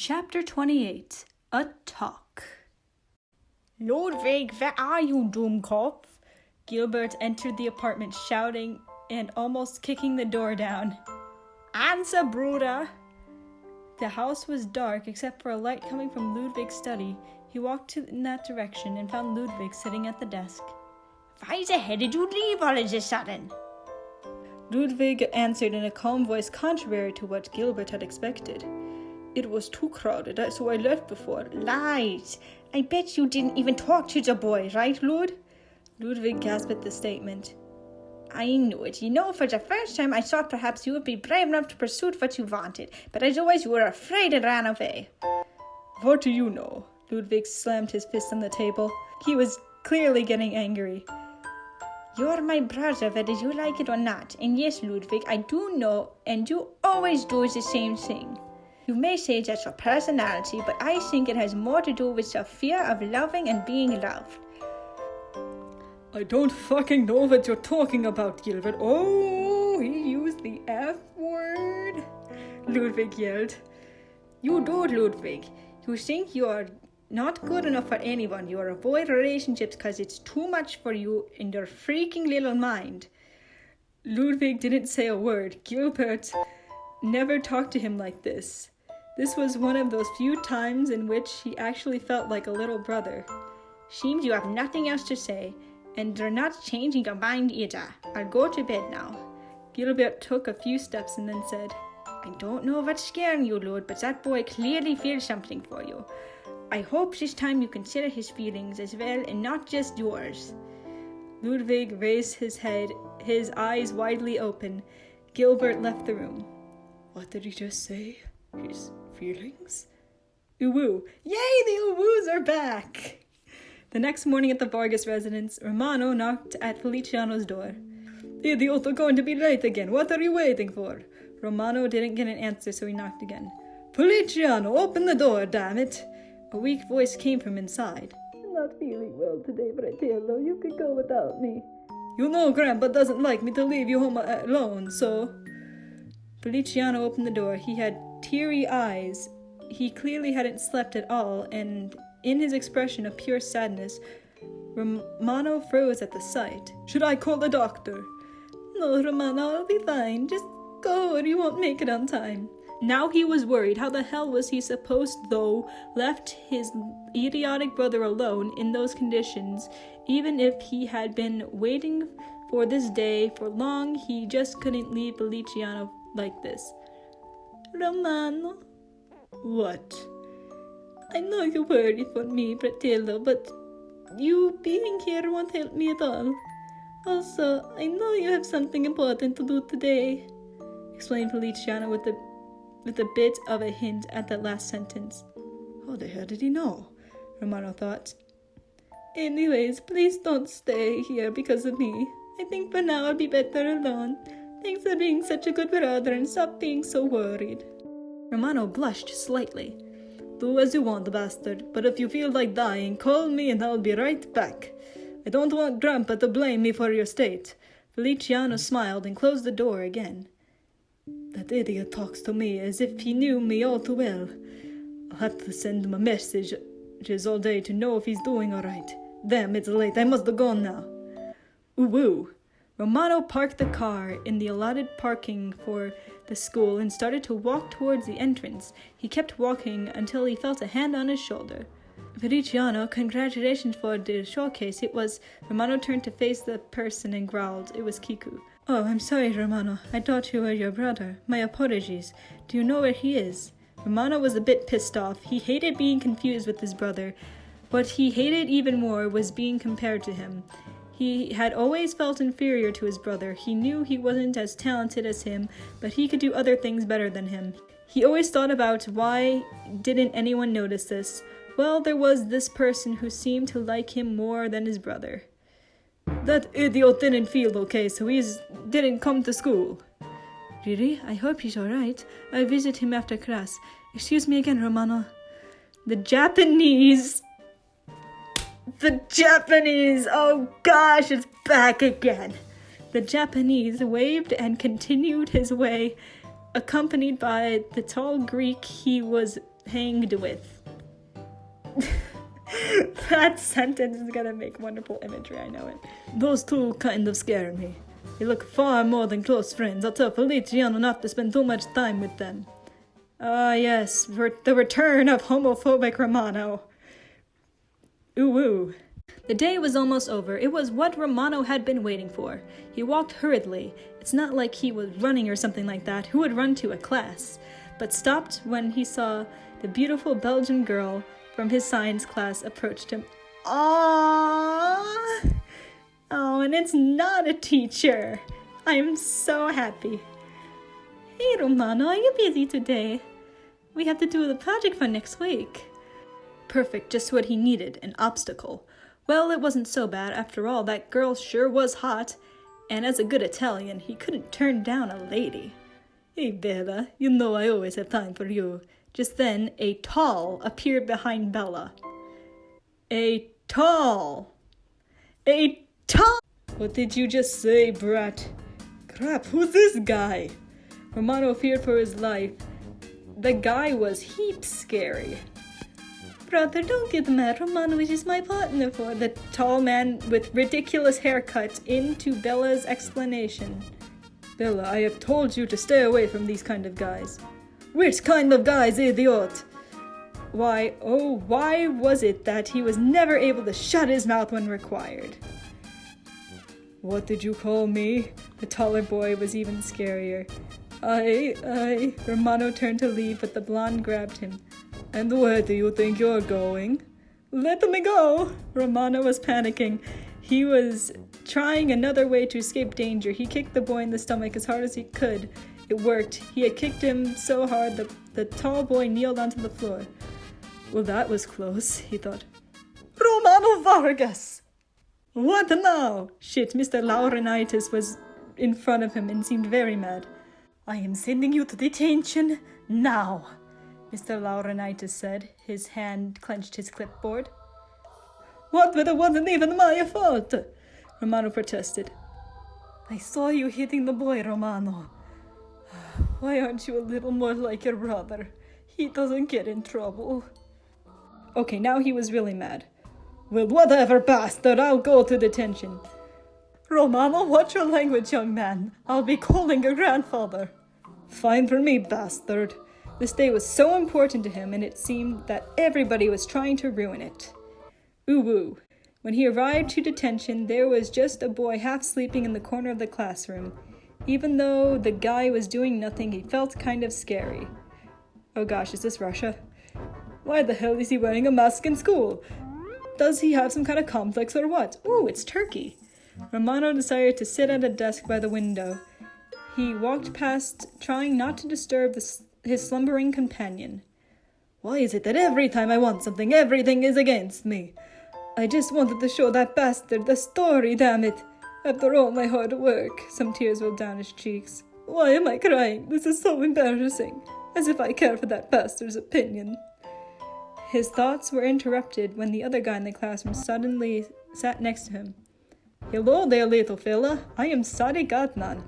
Chapter 28. A Talk. Ludwig, where are you, Dummkopf? Gilbert entered the apartment shouting and almost kicking the door down. Answer, Bruder! The house was dark except for a light coming from Ludwig's study. He walked in that direction and found Ludwig sitting at the desk. Why the hell did you leave all of a sudden? Ludwig answered in a calm voice contrary to what Gilbert had expected. It was too crowded, so I left before. Lies! I bet you didn't even talk to the boy, right, Lud? Ludwig gasped at the statement. I knew it. You know, for the first time I thought perhaps you would be brave enough to pursue what you wanted, but as always you were afraid and ran away. What do you know? Ludwig slammed his fist on the table. He was clearly getting angry. You're my brother, whether you like it or not. And yes, Ludwig, I do know, and you always do the same thing. You may say that's your personality, but I think it has more to do with your fear of loving and being loved. I don't fucking know what you're talking about, Gilbert. Oh, he used the F word, Ludwig yelled. You do, Ludwig. You think you are not good enough for anyone. You avoid relationships because it's too much for you in your freaking little mind. Ludwig didn't say a word. Gilbert never talked to him like this. This was one of those few times in which he actually felt like a little brother. Seems you have nothing else to say, and you're not changing your mind either. I'll go to bed now. Gilbert took a few steps and then said, I don't know what's scaring you, Lud, but that boy clearly feels something for you. I hope this time you consider his feelings as well and not just yours. Ludwig raised his head, his eyes widely open. Gilbert left the room. What did he just say? His feelings? Uwu. Yay, the Uwus are back! The next morning at the Vargas residence, Romano knocked at Feliciano's door. The idiots are going to be late again. What are you waiting for? Romano didn't get an answer, so he knocked again. Feliciano, open the door, damn it! A weak voice came from inside. I'm not feeling well today, Fratello. You could go without me. You know Grandpa doesn't like me to leave you home alone, so... Feliciano opened the door. He had teary eyes. He clearly hadn't slept at all, and in his expression of pure sadness, Romano froze at the sight. Should I call the doctor? No, Romano, I'll be fine. Just go or you won't make it on time. Now he was worried. How the hell was he supposed, though, left his idiotic brother alone in those conditions? Even if he had been waiting for this day for long, he just couldn't leave Feliciano like this. Romano? What? I know you're worried for me, Fratello, but you being here won't help me at all. Also, I know you have something important to do today, explained Feliciano with a bit of a hint at that last sentence. How the hell did he know? Romano thought. Anyways, please don't stay here because of me. I think for now I'll be better alone. Thanks for being such a good brother and stop being so worried. Romano blushed slightly. Do as you want, bastard, but if you feel like dying, call me and I'll be right back. I don't want Grandpa to blame me for your state. Feliciano smiled and closed the door again. That idiot talks to me as if he knew me all too well. I'll have to send him a message all day to know if he's doing all right. Damn, it's late. I must have gone now. Woo! Romano parked the car in the allotted parking for the school and started to walk towards the entrance. He kept walking until he felt a hand on his shoulder. Feliciano, congratulations for the showcase. It was... Romano turned to face the person and growled. It was Kiku. Oh, I'm sorry, Romano. I thought you were your brother. My apologies. Do you know where he is? Romano was a bit pissed off. He hated being confused with his brother. What he hated even more was being compared to him. He had always felt inferior to his brother. He knew he wasn't as talented as him, but he could do other things better than him. He always thought about why didn't anyone notice this. Well, there was this person who seemed to like him more than his brother. That idiot didn't feel okay, so he didn't come to school. Really? I hope he's alright. I'll visit him after class. Excuse me again, Romano. The Japanese, oh gosh, it's back again. The Japanese waved and continued his way, accompanied by the tall Greek he was hanged with. That sentence is gonna make wonderful imagery, I know it. Those two kind of scare me. They look far more than close friends. I'll tell Feliciano not to spend too much time with them. Ah, yes, the return of homophobic Romano. Ooh, ooh. The day was almost over. It was what Romano had been waiting for. He walked hurriedly. It's not like he was running or something like that. Who would run to a class? But stopped when he saw the beautiful Belgian girl from his science class approached him. Aww! Oh, and it's not a teacher. I am so happy. Hey, Romano, are you busy today? We have to do the project for next week. Perfect, just what he needed, an obstacle. Well, it wasn't so bad. After all, that girl sure was hot. And as a good Italian, he couldn't turn down a lady. Hey, Bella, you know I always have time for you. Just then, a tall appeared behind Bella. A tall! What did you just say, brat? Crap, who's this guy? Romano feared for his life. The guy was heaps scary. Brother, don't get mad. Romano is just my partner for the tall man with ridiculous haircut into Bella's explanation. Bella, I have told you to stay away from these kind of guys. Which kind of guys, idiot? Why was it that he was never able to shut his mouth when required? What did you call me? The taller boy was even scarier. I... Romano turned to leave, but the blonde grabbed him. And where do you think you're going? Let me go! Romano was panicking. He was trying another way to escape danger. He kicked the boy in the stomach as hard as he could. It worked. He had kicked him so hard that the tall boy kneeled onto the floor. Well, that was close, he thought. Romano Vargas! What now? Shit, Mr. Laurinaitis was in front of him and seemed very mad. I am sending you to detention now, Mr. Laurinaitis said. His hand clenched his clipboard. What, but it wasn't even my fault, Romano protested. I saw you hitting the boy, Romano. Why aren't you a little more like your brother? He doesn't get in trouble. Okay, now he was really mad. Well, whatever, bastard, I'll go to detention. Romano, watch your language, young man. I'll be calling your grandfather. Fine for me, bastard. This day was so important to him, and it seemed that everybody was trying to ruin it. Ooh-woo. When he arrived to detention, there was just a boy half sleeping in the corner of the classroom. Even though the guy was doing nothing, he felt kind of scary. Oh gosh, is this Russia? Why the hell is he wearing a mask in school? Does he have some kind of complex or what? Ooh, it's Turkey. Romano decided to sit at a desk by the window. He walked past, trying not to disturb his slumbering companion. Why is it that every time I want something, everything is against me? I just wanted to show that bastard the story, damn it. After all my hard work. Some tears rolled down his cheeks. Why am I crying? This is so embarrassing. As if I care for that bastard's opinion. His thoughts were interrupted when the other guy in the classroom suddenly sat next to him. Hello there, little fella. I am Sadiq Adnan.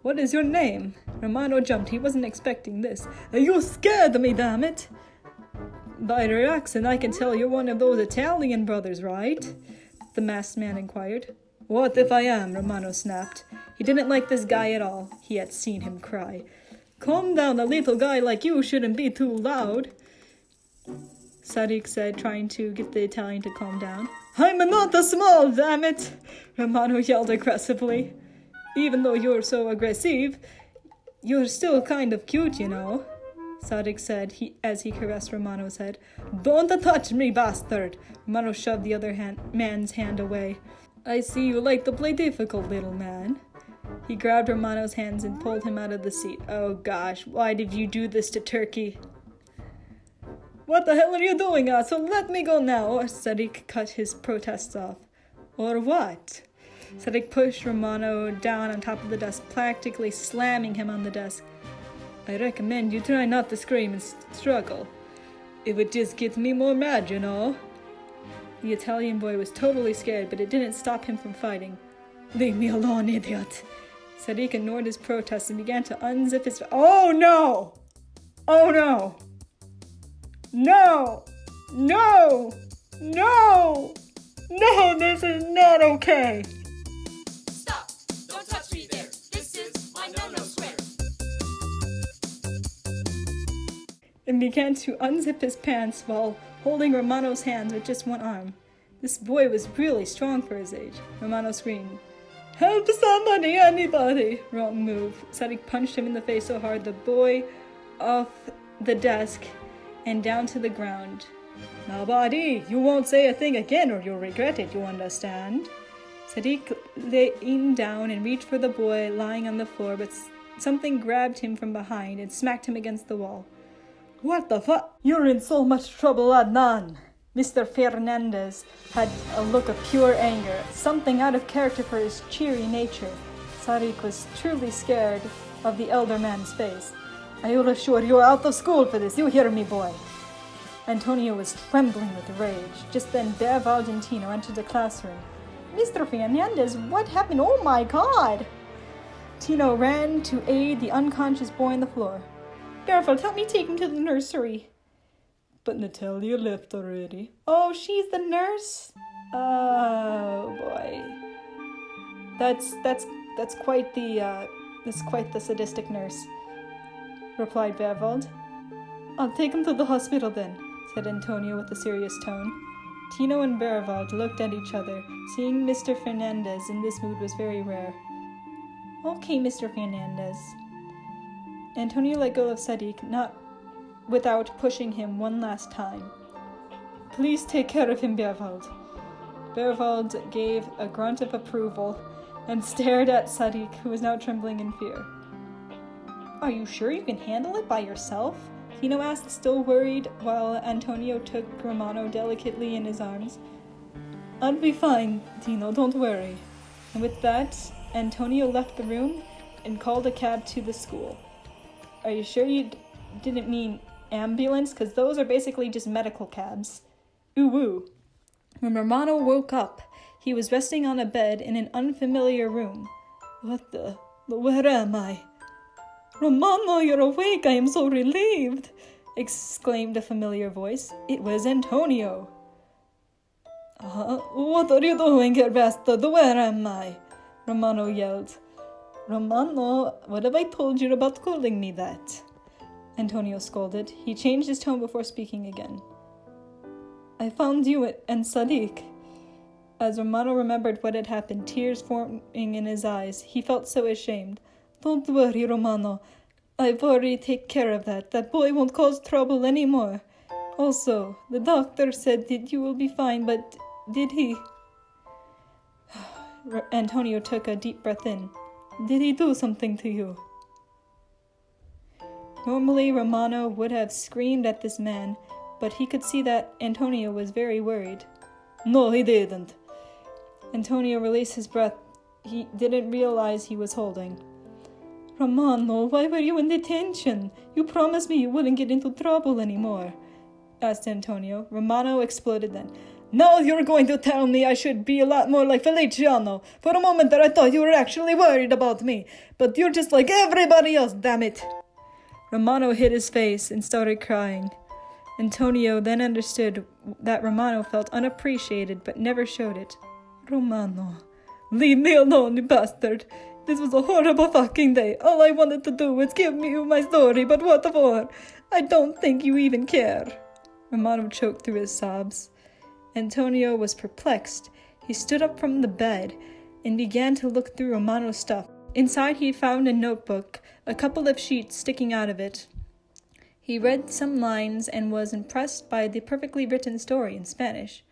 What is your name? Romano jumped. He wasn't expecting this. You scared me, damn it. By your accent, I can tell you're one of those Italian brothers, right? The masked man inquired. What if I am? Romano snapped. He didn't like this guy at all. He had seen him cry. Calm down, a little guy like you shouldn't be too loud, Sadiq said, trying to get the Italian to calm down. I'm not a small, damn it! Romano yelled aggressively. Even though you're so aggressive, you're still kind of cute, you know, Sadiq said as he caressed Romano's head. Don't touch me, bastard! Romano shoved the other man's hand away. I see you like to play difficult, little man. He grabbed Romano's hands and pulled him out of the seat. Oh gosh, why did you do this to Turkey? What the hell are you doing, asshole? Let me go now. Sadiq cut his protests off. Or what? Sadiq pushed Romano down on top of the desk, practically slamming him on the desk. I recommend you try not to scream and struggle. It would just get me more mad, you know. The Italian boy was totally scared, but it didn't stop him from fighting. Leave me alone, idiot. Sadiq ignored his protests and began to unzip his... Oh no! Oh no! No! No! No! No, this is not okay! Stop! Don't touch me there! This is my no-no square! And began to unzip his pants while holding Romano's hands with just one arm. This boy was really strong for his age. Romano screamed, "Help somebody, anybody!" Wrong move. Sadiq punched him in the face so hard the boy off the desk and down to the ground. "Now, buddy, you won't say a thing again or you'll regret it, you understand?" Sadiq leaned down and reached for the boy lying on the floor, but something grabbed him from behind and smacked him against the wall. What the fuck? You're in so much trouble, Adnan. Mr. Fernandez had a look of pure anger, something out of character for his cheery nature. Sadiq was truly scared of the elder man's face. I will assure you are out of school for this. You hear me, boy? Antonio was trembling with rage. Just then, Bev Argentino entered the classroom. Mr. Fernandez, what happened? Oh my God! Tino ran to aid the unconscious boy on the floor. Garfield, help me take him to the nursery. But Hetalia left already. Oh, she's the nurse? Oh boy. That's quite the sadistic nurse, replied Berwald. I'll take him to the hospital then, said Antonio with a serious tone. Tino and Berwald looked at each other. Seeing Mr. Fernandez in this mood was very rare. Okay, Mr. Fernandez. Antonio let go of Sadiq, not without pushing him one last time. Please take care of him, Berwald. Berwald gave a grunt of approval and stared at Sadiq, who was now trembling in fear. Are you sure you can handle it by yourself? Tino asked, still worried, while Antonio took Romano delicately in his arms. I'll be fine, Tino, don't worry. And with that, Antonio left the room and called a cab to the school. Are you sure you didn't mean ambulance? Because those are basically just medical cabs. Ooh woo. When Romano woke up, he was resting on a bed in an unfamiliar room. Where am I? Romano, you're awake. I am so relieved, exclaimed a familiar voice. It was Antonio. What are you doing here, bastard? Where am I? Romano yelled. Romano, what have I told you about calling me that? Antonio scolded. He changed his tone before speaking again. I found you and Sadiq. As Romano remembered what had happened, tears forming in his eyes, he felt so ashamed. Don't worry, Romano. I've already taken care of that. That boy won't cause trouble anymore. Also, the doctor said that you will be fine, but did he? Antonio took a deep breath in. Did he do something to you? Normally, Romano would have screamed at this man, but he could see that Antonio was very worried. No, he didn't. Antonio released his breath. He didn't realize he was holding. Romano, why were you in detention? You promised me you wouldn't get into trouble anymore, asked Antonio. Romano exploded then. Now you're going to tell me I should be a lot more like Feliciano. For a moment there I thought you were actually worried about me, but you're just like everybody else, damn it. Romano hid his face and started crying. Antonio then understood that Romano felt unappreciated but never showed it. Romano, leave me alone, you bastard. This was a horrible fucking day. All I wanted to do was give you my story, but what for? I don't think you even care. Romano choked through his sobs. Antonio was perplexed. He stood up from the bed and began to look through Romano's stuff. Inside he found a notebook, a couple of sheets sticking out of it. He read some lines and was impressed by the perfectly written story in Spanish.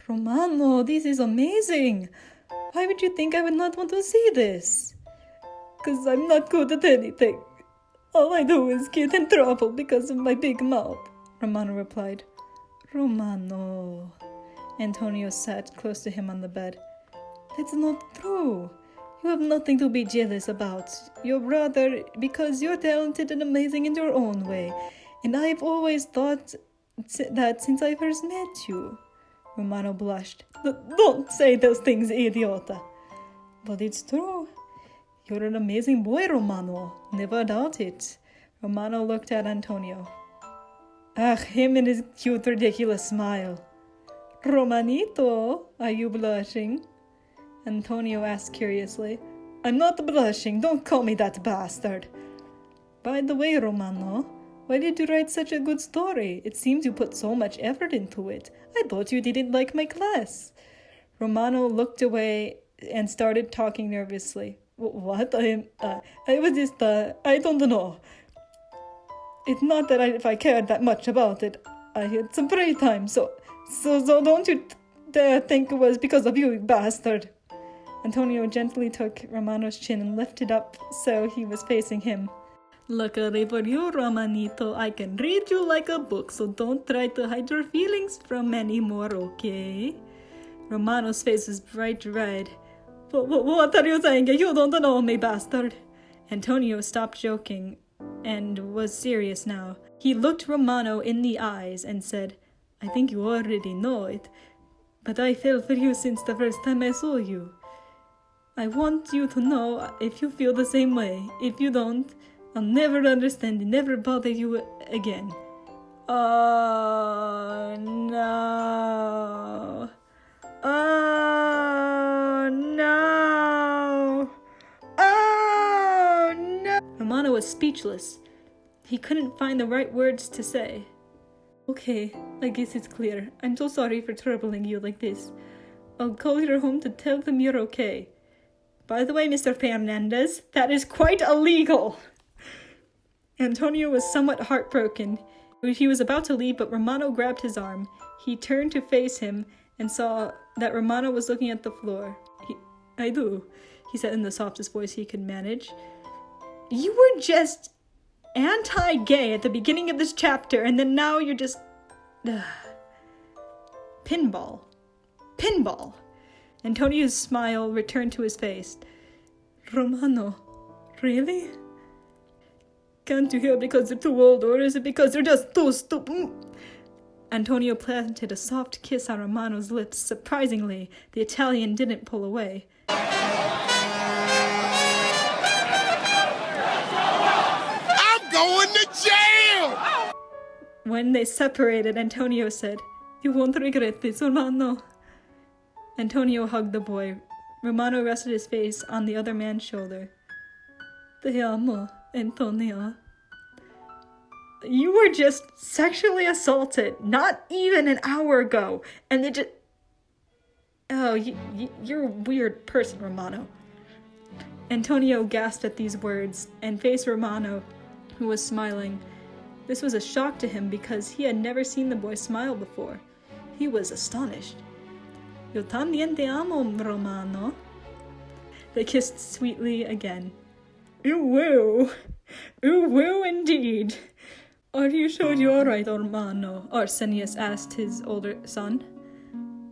Romano, this is amazing. Why would you think I would not want to see this? 'Cause I'm not good at anything. All I do is get in trouble because of my big mouth, Romano replied. Romano. Antonio sat close to him on the bed. That's not true. You have nothing to be jealous about. Your brother, because you're talented and amazing in your own way. And I've always thought that since I first met you. Romano blushed. Don't say those things, idiota. But it's true. You're an amazing boy, Romano. Never doubt it. Romano looked at Antonio. Ah, him and his cute, ridiculous smile. Romanito, are you blushing? Antonio asked curiously. I'm not blushing. Don't call me that bastard. By the way, Romano, why did you write such a good story? It seems you put so much effort into it. I thought you didn't like my class. Romano looked away and started talking nervously. What? I was just, I don't know. It's not that if I cared that much about it. I had some free time, so don't you think it was because of you bastard. Antonio gently took Romano's chin and lifted up so he was facing him. Luckily for you, Romanito, I can read you like a book, so don't try to hide your feelings from me anymore, okay? Romano's face was bright red. What are you saying? You don't know me, bastard. Antonio stopped joking and was serious now. He looked Romano in the eyes and said, I think you already know it, but I fell for you since the first time I saw you. I want you to know if you feel the same way. If you don't, I'll never understand and never bother you again. Oh, no. Oh, no. Oh, no. Romano was speechless. He couldn't find the right words to say. Okay, I guess it's clear. I'm so sorry for troubling you like this. I'll call your home to tell them you're okay. By the way, Mr. Fernandez, that is quite illegal. Antonio was somewhat heartbroken. He was about to leave, but Romano grabbed his arm. He turned to face him and saw that Romano was looking at the floor. I do, he said in the softest voice he could manage. You were just anti-gay at the beginning of this chapter, and then now you're just... Pinball. Antonio's smile returned to his face. Romano, really? Can't you hear because they're too old, or is it because they're just too stupid? Antonio planted a soft kiss on Romano's lips. Surprisingly, the Italian didn't pull away. I'm going to jail! When they separated, Antonio said, You won't regret this, Romano. Antonio hugged the boy. Romano rested his face on the other man's shoulder. Te amo, Antonio. You were just sexually assaulted not even an hour ago, and they just... Oh, you're a weird person, Romano. Antonio gasped at these words and faced Romano, who was smiling. This was a shock to him because he had never seen the boy smile before. He was astonished. Yo también te amo, Romano. They kissed sweetly again. Ooh, indeed. Are you sure you're right, Romano? Arsenius asked his older son.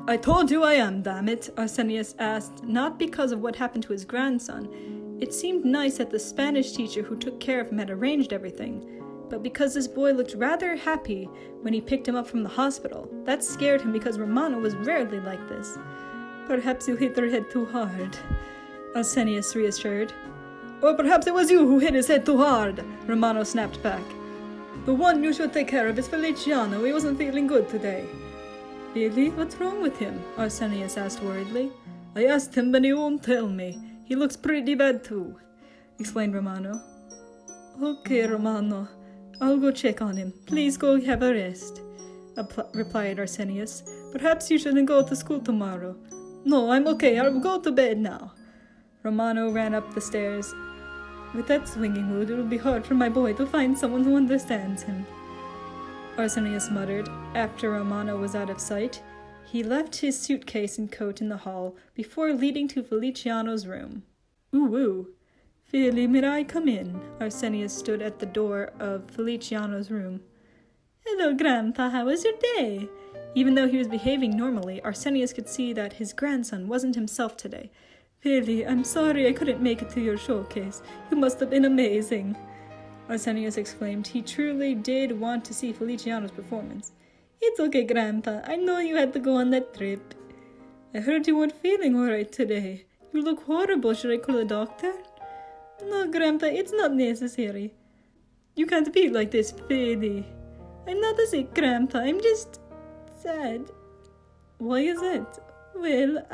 I told you I am, damn it, Arsenius asked, not because of what happened to his grandson. It seemed nice that the Spanish teacher who took care of him had arranged everything, but because this boy looked rather happy when he picked him up from the hospital. That scared him because Romano was rarely like this. Perhaps you hit your head too hard, Arsenius reassured. Or perhaps it was you who hit his head too hard, Romano snapped back. The one you should take care of is Feliciano. He wasn't feeling good today. Really? What's wrong with him? Arsenius asked worriedly. I asked him, but he won't tell me. He looks pretty bad too, explained Romano. Okay, Romano. I'll go check on him. Please go have a rest, replied Arsenius. Perhaps you shouldn't go to school tomorrow. No, I'm okay. I'll go to bed now. Romano ran up the stairs. With that swinging mood, it will be hard for my boy to find someone who understands him, Arsenius muttered. After Romano was out of sight, he left his suitcase and coat in the hall before leading to Feliciano's room. Ooh. Feli, may I come in? Arsenius stood at the door of Feliciano's room. Hello, Grandpa. How was your day? Even though he was behaving normally, Arsenius could see that his grandson wasn't himself today. Feli, I'm sorry I couldn't make it to your showcase. You must have been amazing, Arsenius exclaimed. He truly did want to see Feliciano's performance. It's okay, Grandpa. I know you had to go on that trip. I heard you weren't feeling all right today. You look horrible. Should I call a doctor? No, Grandpa, it's not necessary. You can't be like this, Feli. I'm not sick, Grandpa. I'm just sad. Why is it? Well,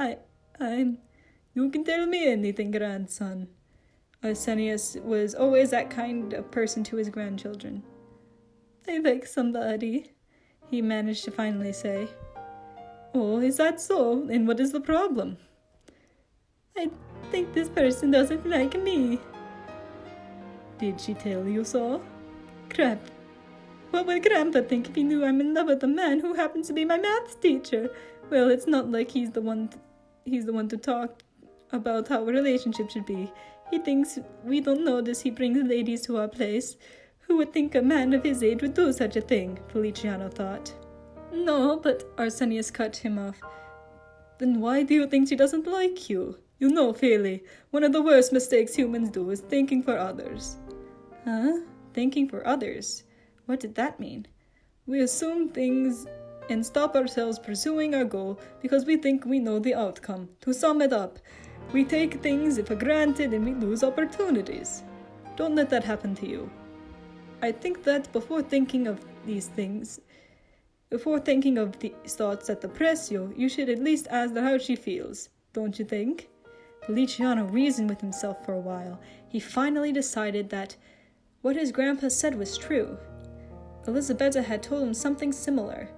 I'm... You can tell me anything, grandson. Arsenius was always that kind of person to his grandchildren. I like somebody, he managed to finally say. Oh, is that so? And what is the problem? I think this person doesn't like me. Did she tell you so? Crap. What would Grandpa think if he knew I'm in love with a man who happens to be my math teacher? Well, it's not like he's the one to talk about how a relationship should be. He thinks we don't notice he brings ladies to our place. Who would think a man of his age would do such a thing? Feliciano thought. No, but Arsenius cut him off. Then why do you think she doesn't like you? You know, Feli, one of the worst mistakes humans do is thinking for others. Huh? Thinking for others? What did that mean? We assume things and stop ourselves pursuing our goal because we think we know the outcome. To sum it up, we take things for granted and we lose opportunities. Don't let that happen to you. I think that before thinking of the thoughts that depress you, you should at least ask her how she feels. Don't you think? Feliciano reasoned with himself for a while. He finally decided that what his grandpa said was true. Elisabetta had told him something similar.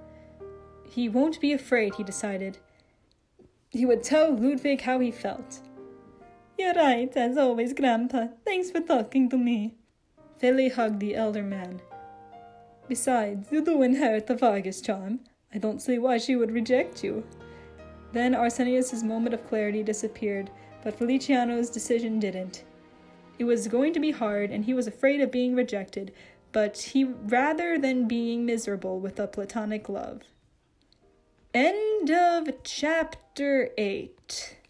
He won't be afraid, he decided. He would tell Ludwig how he felt. You're right, as always, Grandpa. Thanks for talking to me. Feli hugged the elder man. Besides, you do inherit the Vargas charm. I don't see why she would reject you. Then Arsenius's moment of clarity disappeared, but Feliciano's decision didn't. It was going to be hard, and he was afraid of being rejected, but rather than being miserable with a platonic love. End of chapter 8.